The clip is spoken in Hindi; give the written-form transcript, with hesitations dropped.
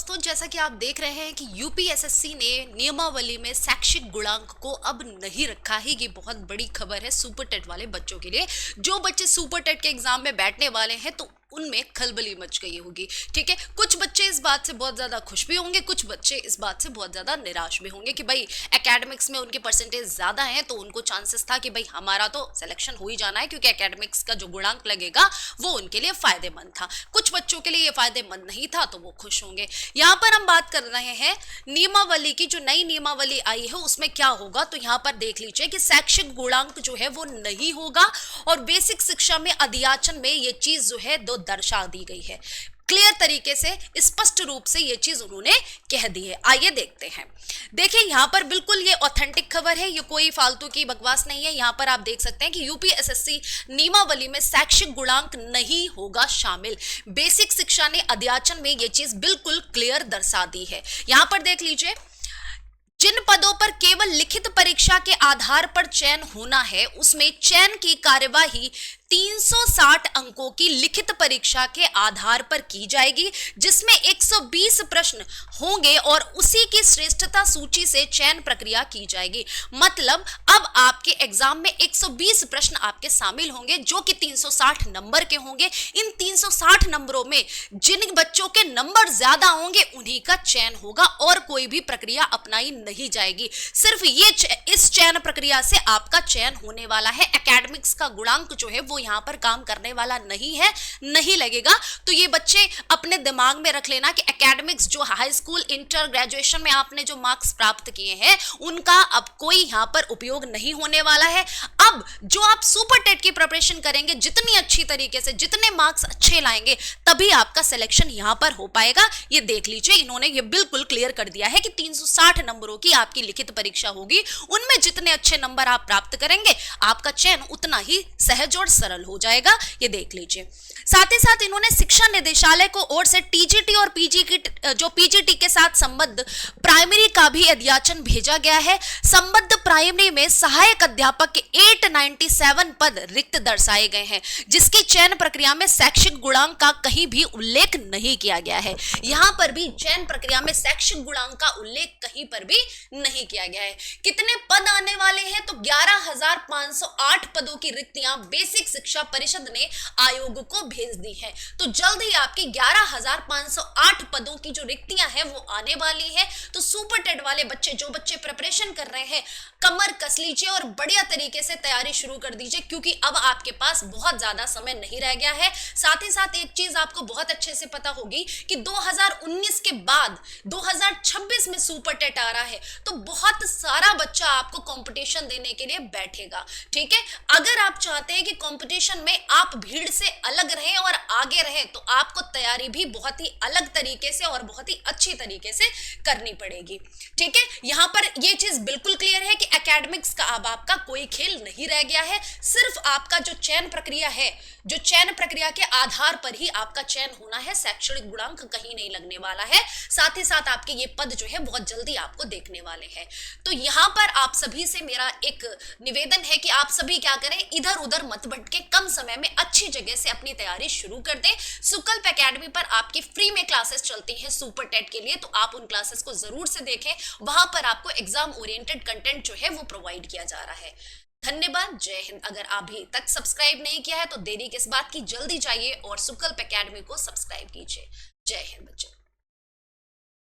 दोस्तों, जैसा कि आप देख रहे हैं कि यूपीएसएससी ने नियमावली में शैक्षिक गुणांक को अब नहीं रखा है। ये बहुत बड़ी खबर है सुपर टेट वाले बच्चों के लिए। जो बच्चे सुपर टेट के एग्जाम में बैठने वाले हैं तो उनमें खलबली मच गई होगी। ठीक है, कुछ बच्चे इस बात से बहुत ज्यादा खुश भी होंगे, कुछ बच्चे इस बात से बहुत ज्यादा निराश भी होंगे कि भाई एकेडमिक्स में उनके परसेंटेज ज्यादा हैं तो उनको चांसेस था कि भाई हमारा तो सिलेक्शन हो ही जाना है, क्योंकि एकेडमिक्स का जो गुणांक लगेगा वो उनके लिए फायदेमंद था। कुछ बच्चों के लिए ये फायदेमंद नहीं था तो वो खुश होंगे। यहाँ पर हम बात कर रहे हैं नियमावली की। जो नई नियमावली आई है उसमें क्या होगा, तो यहाँ पर देख लीजिए कि शैक्षिक गुणांक जो है वो नहीं होगा और बेसिक शिक्षा में अध्याचन में ये चीज जो है दर्शा दी गई है। क्लियर तरीके से स्पष्ट रूप से ये चीज उन्होंने कह दी है। आइए देखते हैं। देखिए यहाँ पर बिल्कुल ये ऑथेंटिक खबर है, ये कोई फालतू की बकवास नहीं है। यहाँ पर आप देख सकते हैं कि यूपीएसएससी नियमावली में शैक्षिक गुणांक नहीं होगा शामिल। बेसिक शिक्षा ने अध्याचन में ये चीज बिल्कुल क्लियर दर्शा दी है। यहाँ पर देख लीजिए, जिन पदों पर केवल लिखित परीक्षा के आधार पर चयन होना है उसमें चयन की कार्यवाही 360 अंकों की लिखित परीक्षा के आधार पर की जाएगी, जिसमें 120 प्रश्न होंगे और उसी की श्रेष्ठता सूची से चयन प्रक्रिया की जाएगी। मतलब अब आपके एग्जाम में 120 प्रश्न आपके शामिल होंगे जो कि 360 नंबर के होंगे। इन 360 नंबरों में जिन बच्चों के नंबर ज्यादा होंगे उन्हीं का चयन होगा और कोई भी प्रक्रिया अपनाई नहीं जाएगी। सिर्फ ये इस चयन प्रक्रिया से आपका चयन होने वाला है। एकेडमिक्स का गुणांक जो है वो यहां पर काम करने वाला नहीं है, नहीं लगेगा। तो ये बच्चे अपने दिमाग में रख लेना कि एकेडमिक्स जो हाई स्कूल, इंटर, ग्रेजुएशन में आपने जो मार्क्स प्राप्त किए हैं उनका अब कोई यहां पर उपयोग नहीं होने वाला है। अब जो आप सुपर टेट की प्रिपरेशन करेंगे, जितनी अच्छी तरीके से, जितने मार्क्स अच्छे लाएंगे तभी आपका सिलेक्शन यहां पर हो पाएगा। ये देख लीजिए, इन्होंने ये बिल्कुल क्लियर कर दिया है कि 360 नंबरों की आपकी लिखित परीक्षा होगी। उनमें जितने अच्छे नंबर आप प्राप्त करेंगे आपका चयन उतना ही सहज और सरल हो जाएगा। ये देख लीजिए। साथ ही साथ इन्होंने शिक्षा निदेशालय को ओर से टीजीटी और पीजीटी के साथ संबद्ध प्राइमरी का भी अध्याचन भेजा गया है। संबद्ध प्राइमरी में सहायक अध्यापक के 897 पद रिक्त दर्शाए गए हैं, जिसकी चयन प्रक्रिया में शैक्षिक गुणांक का कहीं भी उल्लेख नहीं किया गया है। यहां पर भी चयन प्रक्रिया में शैक्षिक गुणांक का उल्लेख कहीं पर भी नहीं किया गया है। कितने पद आने वाले हैं, तो 11,508 पदों की रिक्तियां बेसिक शिक्षा परिषद ने आयोग को भेज दी है। तो जल्द ही आपकी 11,508 पदों की जो रिक्तियां हैं वो आने वाली है। तो सुपर टेट वाले बच्चे, जो बच्चे प्रिपरेशन कर रहे हैं, कमर कस लीजिए और बढ़िया तरीके से तैयारी शुरू कर दीजिए, क्योंकि अब आपके पास बहुत ज्यादा समय नहीं रह गया है। साथ ही साथ एक चीज आपको बहुत अच्छे से पता होगी कि 2019 के बाद 2026 में सुपर टेट आ रहा है, तो बहुत सारा बच्चा आपको कंपटीशन देने के लिए बैठेगा। ठीक है, अगर आप चाहते हैं कि कंपटीशन में आप भीड़ से अलग रहें और आगे रहें तो आपको तैयारी भी बहुत ही अलग तरीके से और बहुत ही अच्छी तरीके से करनी पड़ेगी। ठीक है, यहां पर यह चीज बिल्कुल क्लियर है कि एकेडमिक्स का अब आपका कोई खेल नहीं रह गया है। सिर्फ आपका जो चयन प्रक्रिया है, जो चयन प्रक्रिया के आधार पर ही आपका चयन होना है, शैक्षणिक गुणांक कहीं नहीं लगने वाला है। साथ ही साथ आपके ये पद जो है बहुत जल्दी आपको देखने वाले हैं। तो यहां पर आप सभी से मेरा एक निवेदन है कि आप सभी क्या करें, इधर उधर मत भटके, कम समय में अच्छी जगह से अपनी तैयारी शुरू कर दें। सुकल्प एकेडमी पर आपकी फ्री में क्लासेस चलती हैं सुपर टेट के लिए, तो आप उन क्लासेस को जरूर से देखें। वहां पर आपको एग्जाम ओरिएंटेड कंटेंट जो है वो प्रोवाइड किया जा रहा है। धन्यवाद, जय हिंद। अगर अभी तक सब्सक्राइब नहीं किया है तो देरी किस बात की, जल्दी जाइए और सुकल्प एकेडमी को सब्सक्राइब कीजिए। जय हिंद बच्चों।